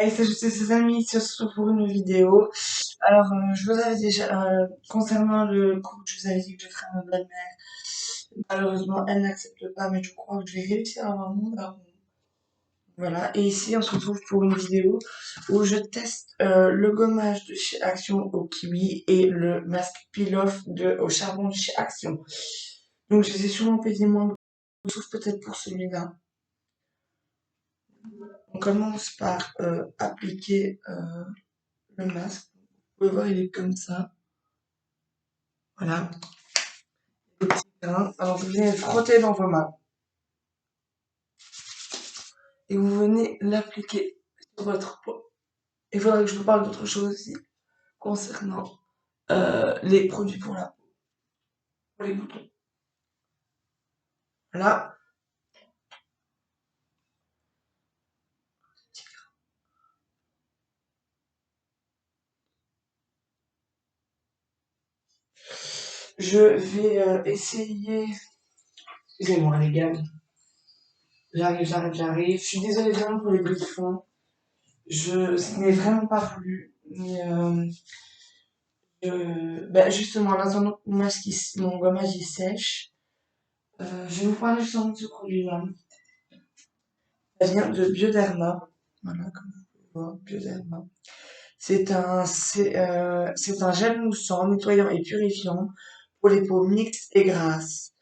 Et s'ajouter ses amis, ce soir pour une vidéo. Alors, je vous avais déjà, concernant le couple, je vous avais dit que je ferais ma belle-mère. Malheureusement, elle n'accepte pas, mais je crois que je vais réussir à avoir mon argent. Voilà. Et ici, on se retrouve pour une vidéo où je teste le gommage de chez Action au kiwi et le masque peel-off au charbon de chez Action. Donc, je les ai sûrement payés moins, sauf peut-être pour celui-là. On commence par appliquer le masque. Vous pouvez voir, il est comme ça. Voilà. Le petit grain. Alors, vous venez le frotter dans vos mains. Et vous venez l'appliquer sur votre peau. Il faudrait que je vous parle d'autre chose aussi concernant les produits pour la peau, pour les boutons. Là, je vais essayer. Excusez-moi, les gars. J'arrive. Je suis désolée vraiment pour les bruits de fond. Ce n'est vraiment pas voulu. Mais justement, là, mon gommage il sèche. Je vais vous parler justement de ce produit-là. Ça vient de Bioderma. Voilà, comme vous pouvez voir, Bioderma. C'est un gel moussant, nettoyant et purifiant pour les peaux mixtes et grasses.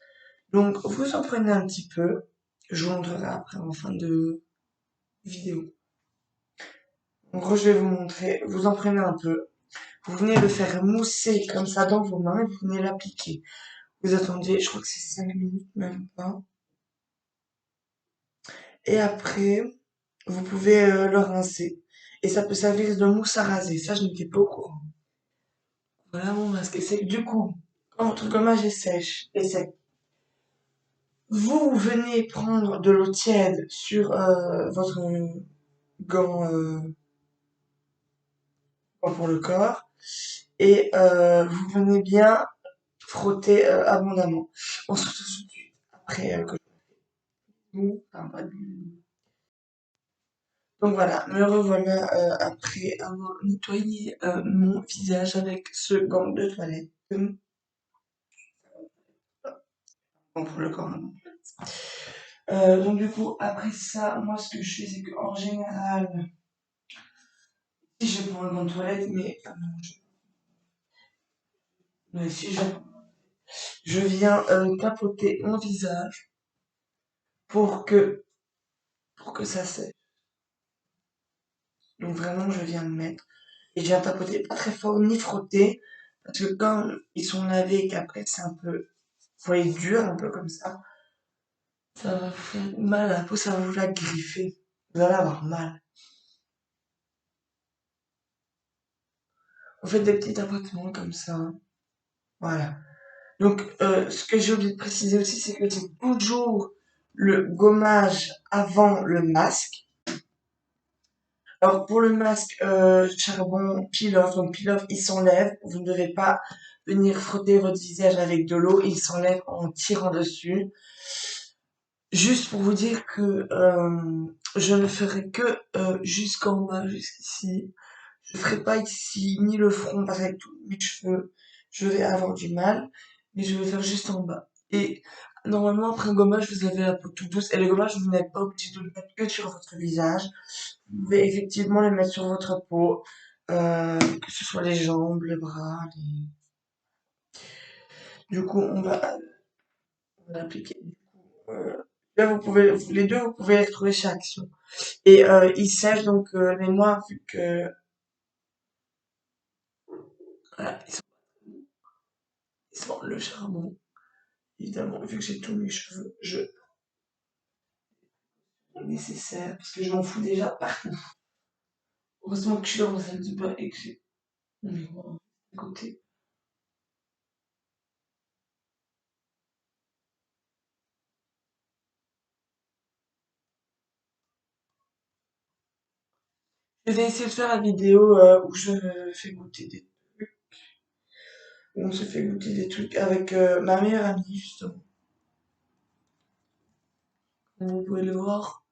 Donc, vous en prenez un petit peu. Je vous montrerai après en fin de vidéo. En gros, je vais vous montrer. Vous en prenez un peu. Vous venez le faire mousser comme ça dans vos mains et vous venez l'appliquer. Vous attendez, je crois que c'est 5 minutes, même pas. Et après, vous pouvez le rincer. Et ça peut servir de mousse à raser. Ça, je n'étais pas au courant. Voilà mon masque est sec. Du coup, quand votre gommage est sèche et sec, vous venez prendre de l'eau tiède sur votre gant, gant pour le corps et vous venez bien frotter abondamment. On se retrouve tout de suite après que enfin, pas donc voilà, me revoilà après avoir nettoyé mon visage avec ce gant de toilette. Gant pour le corps. Donc du coup, après ça, moi ce que je fais, c'est qu'en général, si je prends le gant de toilette, mais si je viens tapoter mon visage pour que, pour que ça sèche. Donc vraiment, je viens le mettre. Et je viens tapoter pas très fort, ni frotter. Parce que quand ils sont lavés et qu'après c'est un peu, vous voyez, dur, un peu comme ça va vous faire mal à la peau, ça va vous la griffer. Vous allez avoir mal. Vous faites des petits tapotements comme ça. Voilà. Donc, ce que j'ai oublié de préciser aussi, c'est que c'est toujours le gommage avant le masque. Alors, pour le masque charbon peel-off, donc peel-off, il s'enlève. Vous ne devez pas venir frotter votre visage avec de l'eau. Il s'enlève en tirant dessus. Juste pour vous dire que je ne ferai que jusqu'en bas, jusqu'ici. Je ne ferai pas ici, ni le front, parce qu'avec tous mes cheveux, je vais avoir du mal. Mais je vais faire juste en bas. Et normalement, après un gommage, vous avez la peau toute douce. Et le gommage, vous n'êtes pas obligé de le mettre que sur votre visage. Vous pouvez effectivement le mettre sur votre peau. Que ce soit les jambes, les bras. Du coup, on va l'appliquer. Euh, Là, les deux, vous pouvez les retrouver chez Action. Et ils sèchent donc les mois, vu que voilà, ils sont le charbon. Évidemment, vu que j'ai tous mes cheveux, je nécessaire, parce que je m'en fous déjà partout. Heureusement que je suis dans la salle de bain et que j'ai mon miroir à côté. Je vais essayer de faire la vidéo où je fais goûter des trucs, où on se fait goûter des trucs avec ma meilleure amie, justement. Comme vous pouvez le voir.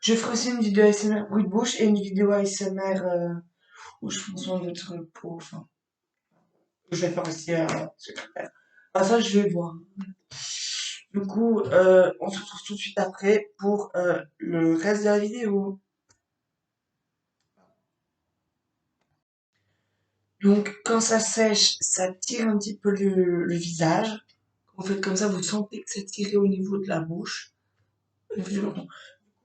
Je ferai aussi une vidéo ASMR bruit de bouche et une vidéo ASMR où je prends soin de notre peau. Enfin, je vais faire aussi secrétaire. Ah, ça, je vais voir. Du coup, on se retrouve tout de suite après pour le reste de la vidéo. Donc, quand ça sèche, ça tire un petit peu le visage. Vous faites comme ça, vous sentez que c'est tiré au niveau de la bouche.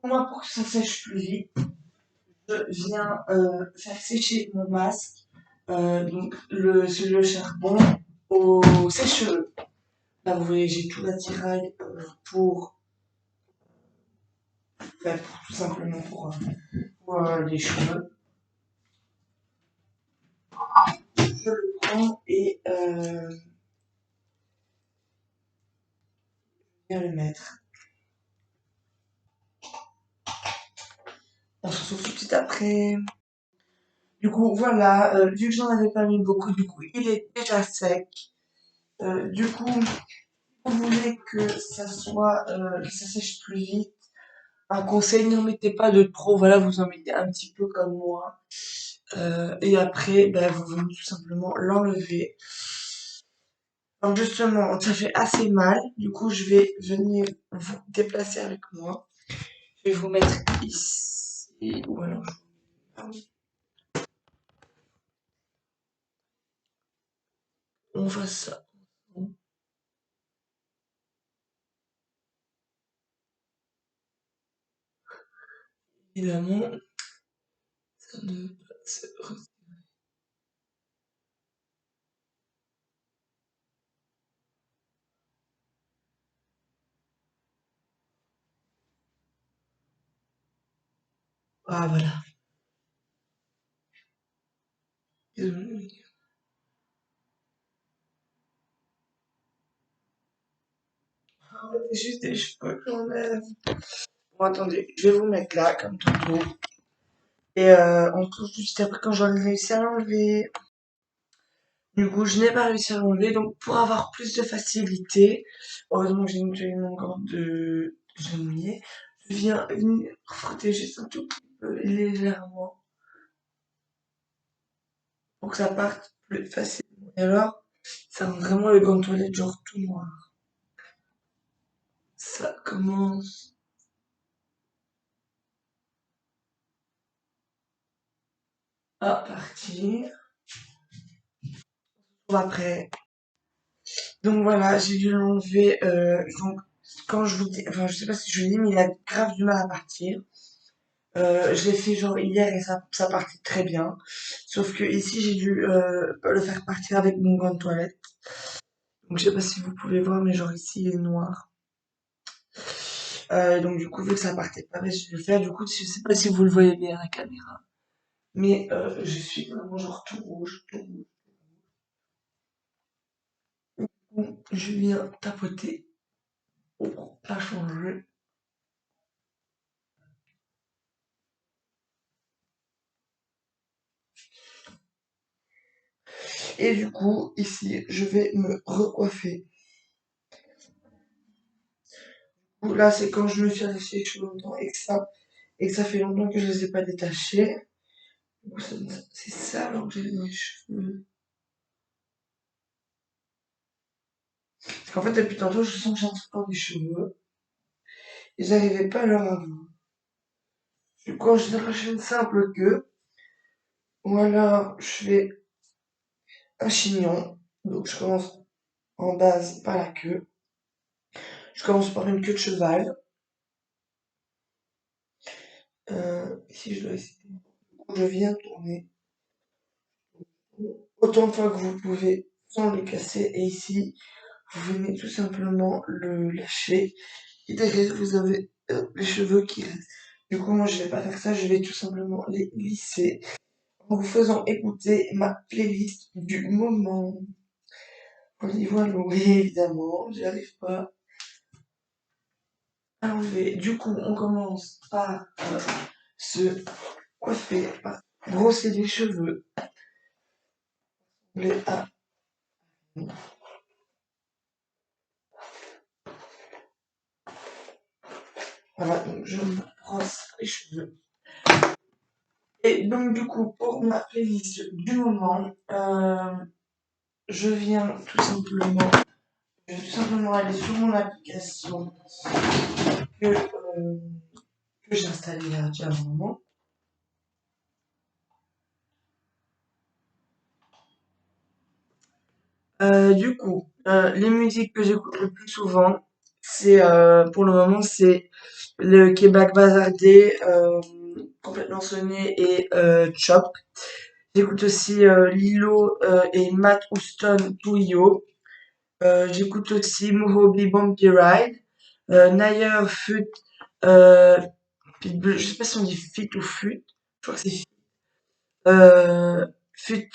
Moi, pour que ça sèche plus vite, je viens faire sécher mon masque, donc sur le charbon, au sèche-cheveux. Là, vous voyez, j'ai tout l'attirail pour tout simplement pour les cheveux. Je le prends et je viens le mettre. On se retrouve tout de suite après. Du coup, voilà, vu que j'en avais pas mis beaucoup, du coup, il est déjà sec. Du coup, vous voulez que que ça sèche plus vite. Un conseil, n'en mettez pas de trop, voilà, vous en mettez un petit peu comme moi. Et après, ben, vous venez tout simplement l'enlever. Donc justement, ça fait assez mal. Du coup, je vais venir vous déplacer avec moi. Je vais vous mettre ici. Ou alors, on fait ça. Évidemment, ça ne se Ah, voilà. Désolé. En fait, c'est juste des cheveux que j'enlève. Bon, attendez, je vais vous mettre là, comme tantôt. Et on se trouve juste après quand j'aurai réussi à l'enlever. Du coup, je n'ai pas réussi à l'enlever, donc pour avoir plus de facilité, heureusement que j'ai nettoyé mon gant de genouiller, je viens venir frotter juste un tout petit peu légèrement pour que ça parte plus facilement. Et alors, ça rend vraiment le gant de toilette genre tout noir. Ça commence à partir. Bon, après, donc voilà, j'ai dû l'enlever. Donc, quand je vous dis, enfin, je sais pas si je vous dis, mais il a grave du mal à partir. Je l'ai fait genre hier et ça partit très bien. Sauf que ici, j'ai dû le faire partir avec mon gant de toilette. Donc, je sais pas si vous pouvez voir, mais genre ici, il est noir. Donc, du coup, vu que ça partait pas, j'ai dû le faire. Du coup, je sais pas si vous le voyez bien à la caméra. Mais je suis vraiment genre tout rouge, tout rouge. Donc, je viens tapoter pour la changer. Et du coup, ici, je vais me recoiffer. Là, c'est quand je me suis attaché les cheveux longtemps et que ça fait longtemps que je les ai pas détachés. Du coup, c'est ça alors que j'ai dans les cheveux. Parce qu'en fait, depuis tantôt, je sens que j'ai un truc dans les cheveux et j'arrivais pas à leur avoir. Du coup, en général, je fais une simple queue ou alors je fais un chignon. Donc, je commence en base par la queue. Je commence par une queue de cheval. Ici, je dois essayer. Je viens tourner autant de fois que vous pouvez sans le casser. Et ici, vous venez tout simplement le lâcher. Et derrière, vous avez les cheveux qui restent. Du coup, moi, je vais pas faire ça. Je vais tout simplement les lisser en vous faisant écouter ma playlist du moment. On y voit oui, évidemment. J'arrive pas à enlever. Du coup, on commence par se coiffer, par brosser les cheveux. Les à Voilà, donc je brosse les cheveux. Et donc du coup, pour ma playlist du moment, je viens tout simplement, je vais tout simplement aller sur mon application que, euh, que j'ai installée il y a déjà un moment. Du coup, les musiques que j'écoute le plus souvent, c'est pour le moment, c'est le Québec Bazardé, complètement sonné et Chop. J'écoute aussi Lilo et Matt Houston Trio. J'écoute aussi Mohobi Bumpy Ride, Nayer Fut, euh, Pitbull, je sais pas si on dit Fit ou Fut, je crois que c'est Fit. Fit,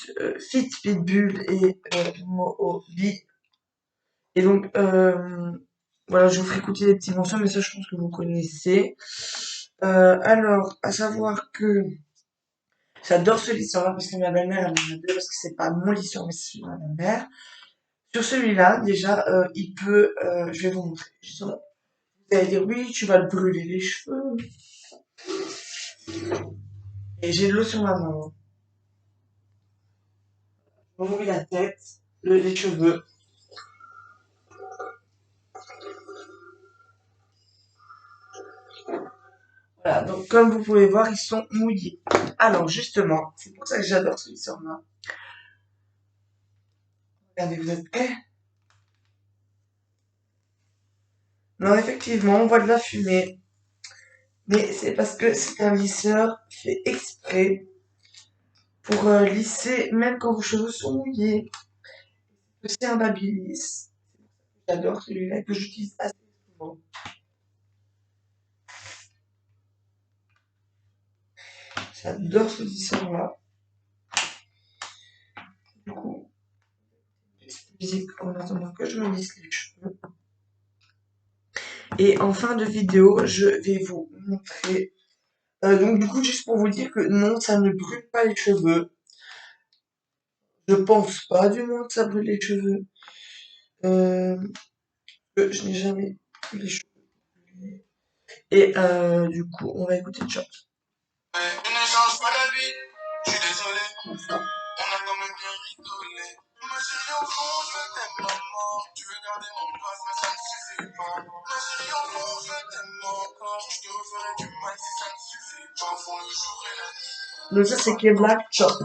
Fit Pitbull et Mohobi. Et donc, voilà, je vous ferai écouter des petits morceaux, mais ça, je pense que vous connaissez. Alors, à savoir que j'adore ce lycée-là parce que ma belle-mère, elle m'en a deux parce que c'est pas mon lycée, mais c'est celui de ma belle-mère. Sur celui-là, déjà, il peut, je vais vous montrer. Vous allez dire, oui, tu vas le brûler les cheveux. Et j'ai de l'eau sur ma main, hein. Je m'enlève la tête, les cheveux. Voilà, donc comme vous pouvez voir, ils sont mouillés. Alors, justement, c'est pour ça que j'adore ce lycée-là. Regardez, vous êtes prêts? Non, effectivement, on voit de la fumée. Mais c'est parce que c'est un lisseur fait exprès pour lisser même quand vos cheveux sont mouillés. C'est un babyliss. J'adore celui-là que j'utilise assez souvent. J'adore ce lisseur-là. Du coup, musique en attendant que je me lisse les cheveux. Et en fin de vidéo, je vais vous montrer. Donc du coup, juste pour vous dire que non, ça ne brûle pas les cheveux. Je pense pas du moins que ça brûle les cheveux. Euh, je n'ai jamais brûlé les cheveux. Et du coup, on va écouter Chop. On ne change pas la vie, je suis désolé. Comme ça. On a quand même bien rigolé. Ma chérie, au fond, je t'aime maman. Tu veux garder mon gosse, mais ça ne suffit pas. Ma chérie, au fond, je t'aime encore. Je te referai du mal si ça ne suffit pas. Au fond, le jour et la nuit. Donc ça, c'est qui est Black Chop. Encore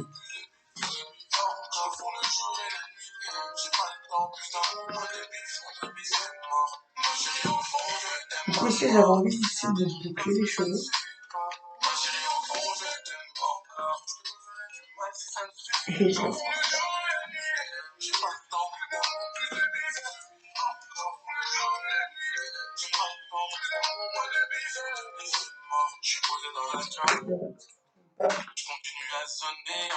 pour le jour et la nuit. J'ai pas le temps, plus d'un moment de bif, on a mis c'est mort. Ma chérie, au fond, je t'aime. Du coup, ici, j'avais envie ici de boucler les cheveux. Et je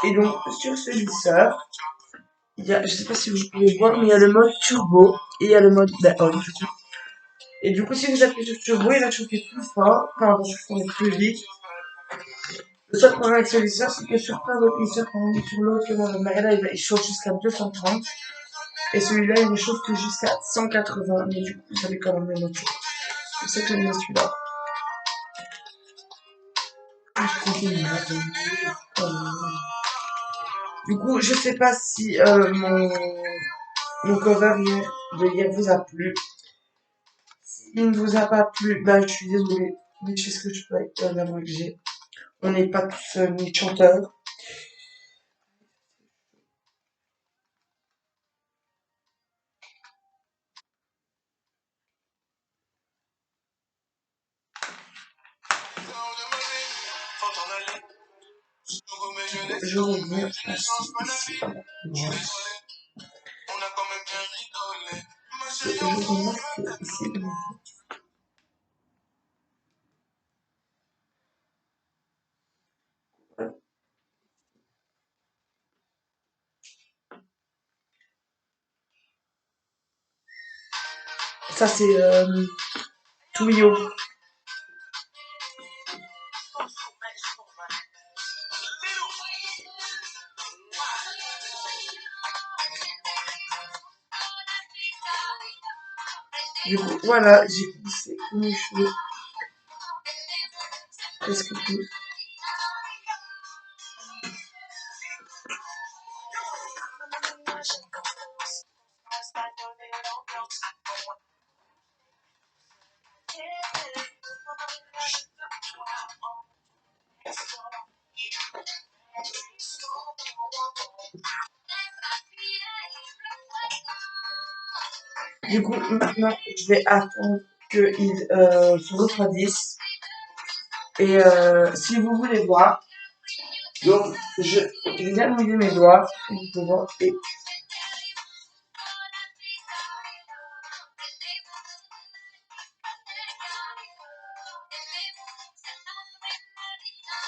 Et donc, sur ce lisseur, il y a, je sais pas si vous pouvez voir, mais il y a le mode turbo et il y a le mode on du coup. Et du coup, si vous appuyez sur turbo, il va chauffer plus fort, enfin, il va chauffer plus vite. Le seul problème avec ce lisseur, c'est que sur plein d'autres lisseurs, par exemple sur l'autre, le Magala, il chauffe jusqu'à 230. Et celui-là, il ne chauffe que jusqu'à 180. Mais du coup, vous savez quand même le mode chaud. C'est pour ça que j'aime bien celui-là. Ah, je continue. Du coup, je sais pas si mon cover de hier vous a plu. S'il ne vous a pas plu, bah, je suis désolée. Mais je fais ce que je peux avec la voix que j'ai. On n'est pas tous ni chanteurs. Je reviens ici. Je remarque ici. Ça, c'est Touillot. Du coup, voilà, j'ai lissé mes cheveux. presque tous. Du coup, maintenant, je vais attendre qu'ils se refroidissent. Et si vous voulez voir, donc j'ai déjà mouillé mes doigts, vous pouvez voir, et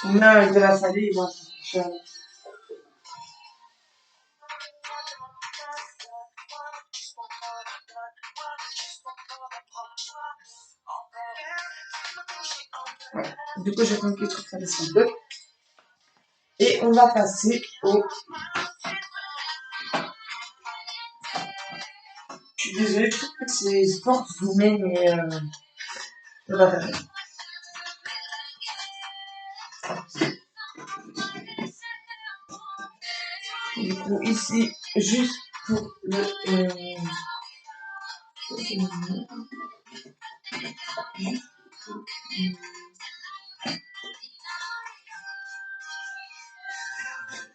on met avec de la salive, hein, ouais. Du coup, j'ai compris tout ça, les deux. Et on va passer au... Je suis désolée, je trouve que c'est sport zoomé, mais ça va faire. Du coup, ici, juste pour le...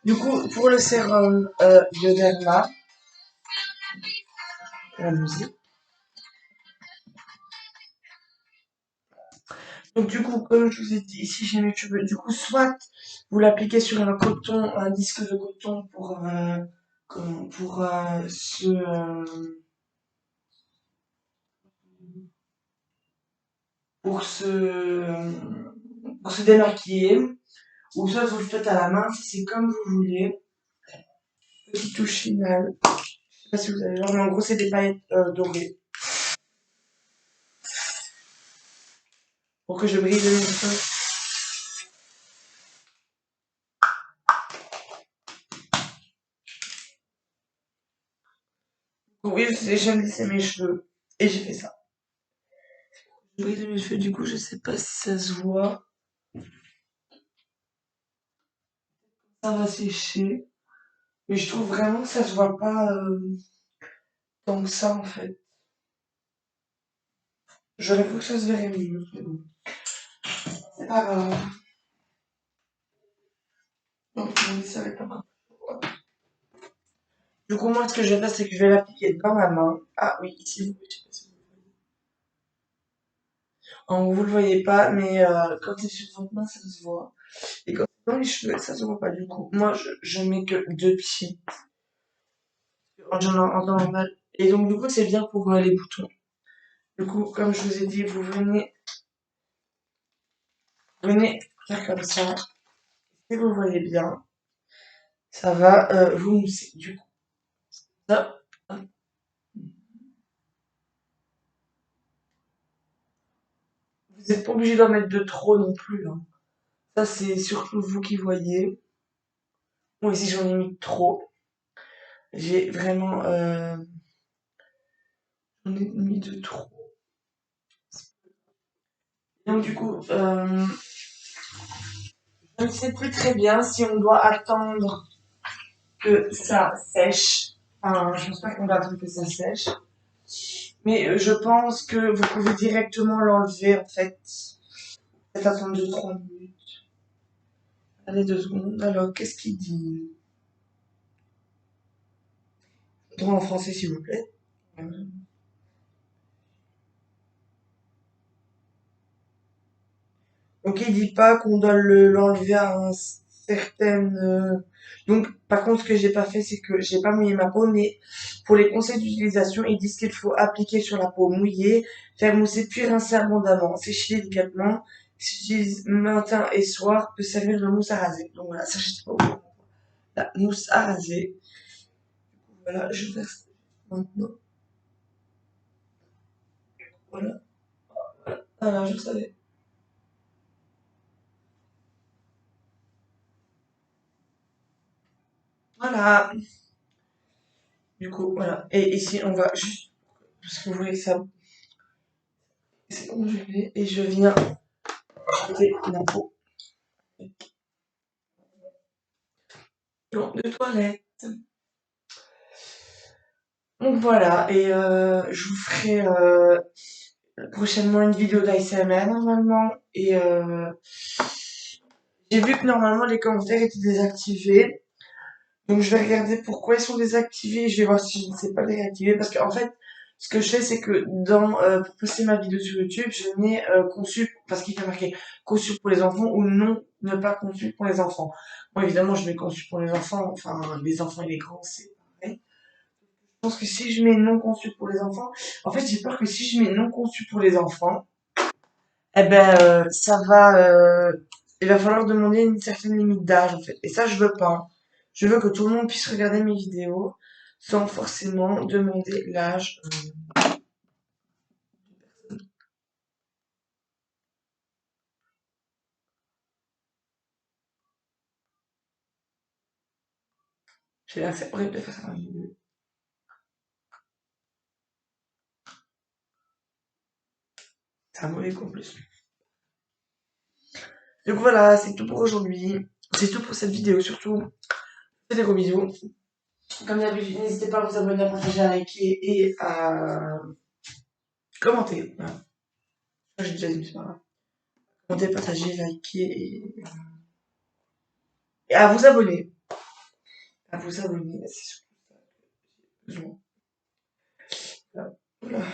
du coup, pour le sérum Bioderma, la musique. Donc du coup, comme je vous ai dit, ici j'ai mes cheveux. Du coup, soit vous l'appliquez sur un coton, un disque de coton pour pour se pour se démaquiller, ou soit vous le faites à la main si c'est comme vous voulez. Petite touche finale. Je sais pas si vous allez voir, mais en gros c'est des paillettes dorées pour que je brise le feu. Oui, j'aime lisser mes cheveux et j'ai fait ça. Je brise mes cheveux, du coup je sais pas si ça se voit. Ça va sécher. Mais je trouve vraiment que ça se voit pas tant que ça en fait. J'aurais voulu que ça se verrait mieux, mais bon. C'est pas grave. Donc, on ça avec la main. Du coup, moi, ce que je vais faire, c'est que je vais l'appliquer dans ma main. Ah oui, ici, je sais pas si vous le voyez. En haut, vous le voyez pas, mais quand c'est sur votre main, ça se voit. Et quand c'est dans les cheveux, ça se voit pas du coup. Moi, je mets que deux pieds. En normal. Et donc, du coup, c'est bien pour les boutons. Du coup, comme je vous ai dit, venez faire comme ça. Si vous voyez bien, ça va vous mousser. Du coup, ça, vous n'êtes pas obligé d'en mettre de trop non plus, hein. Ça, c'est surtout vous qui voyez. Moi, ici, j'en ai mis trop. J'ai vraiment... j'en ai mis de trop. Donc, du coup, je ne sais plus très bien si on doit attendre que ça sèche. Enfin, je pense pas qu'on doit attendre que ça sèche. Mais je pense que vous pouvez directement l'enlever, en fait. Peut-être attendre 2-3 minutes. Allez, 2 secondes. Alors, qu'est-ce qu'il dit? Droit en français, s'il vous plaît. Donc il dit pas qu'on doit l'enlever à un certain. Donc par contre ce que j'ai pas fait c'est que j'ai pas mouillé ma peau, mais pour les conseils d'utilisation ils disent qu'il faut appliquer sur la peau mouillée, faire mousser puis rincer abondamment, sécher délicatement, s'utilise matin et soir, peut servir de mousse à raser. Donc voilà, ça je sais pas où. La mousse à raser. Voilà, je verse maintenant. Voilà. Voilà, je savais. Voilà. Du coup, voilà. Et ici on va juste parce que vous voulez que ça. C'est bon, je vais et je viens jeter la peau. Non, de toilette. Donc voilà, et je vous ferai prochainement une vidéo d'ASMR normalement. Et j'ai vu que normalement les commentaires étaient désactivés. Donc je vais regarder pourquoi ils sont désactivés. Je vais voir si je ne sais pas les réactiver. Parce qu'en fait, ce que je fais, c'est que pour poster ma vidéo sur YouTube, je mets conçu, parce qu'il fait marquer conçu pour les enfants ou non, ne pas conçu pour les enfants. Moi évidemment, je mets conçu pour les enfants. Enfin, les enfants et les grands, c'est pareil. Je pense que si je mets non conçu pour les enfants, en fait, j'ai peur que si je mets non conçu pour les enfants, eh ben, il va falloir demander une certaine limite d'âge, en fait. Et ça, je veux pas. Je veux que tout le monde puisse regarder mes vidéos sans forcément demander l'âge. J'ai assez horrible de faire ça dans une vidéo. C'est un mauvais coup en plus. Donc voilà, c'est tout pour aujourd'hui. C'est tout pour cette vidéo, surtout. Faites des gros bisous. Comme d'habitude, n'hésitez pas à vous abonner, à partager, à liker et à commenter. Voilà. J'ai déjà dit, mais c'est pas grave. Commentez, partagez, likez et à vous abonner. À vous abonner, c'est sûr. Besoin. Voilà.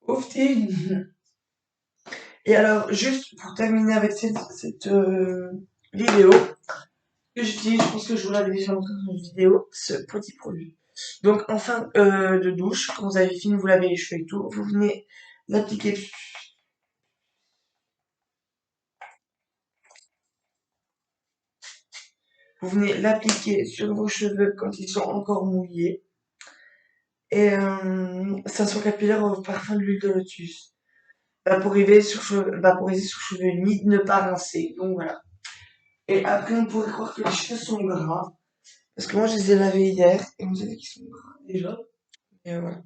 Oufti. Et alors, juste pour terminer avec cette vidéo que j'utilise, je pense que je vous l'avais déjà montré dans une vidéo, ce petit produit. Donc, en fin de douche, quand vous avez fini, vous lavez les cheveux et tout, vous venez l'appliquer, sur vos cheveux quand ils sont encore mouillés. Et c'est un soin capillaire au parfum de l'huile de lotus. Vaporiser sur cheveux humides, ne pas rincer. Donc voilà. Et après, on pourrait croire que les cheveux sont gras. Parce que moi, je les ai lavés hier et on dirait qu'ils sont gras déjà. Et voilà.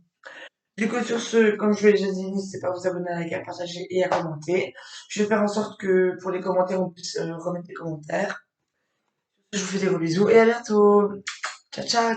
Du coup, sur ce, comme je vous l'ai déjà dit, n'hésitez pas à vous abonner, à liker, à partager et à commenter. Je vais faire en sorte que pour les commentaires, on puisse remettre des commentaires. Je vous fais des gros bisous et à bientôt. Ciao, ciao.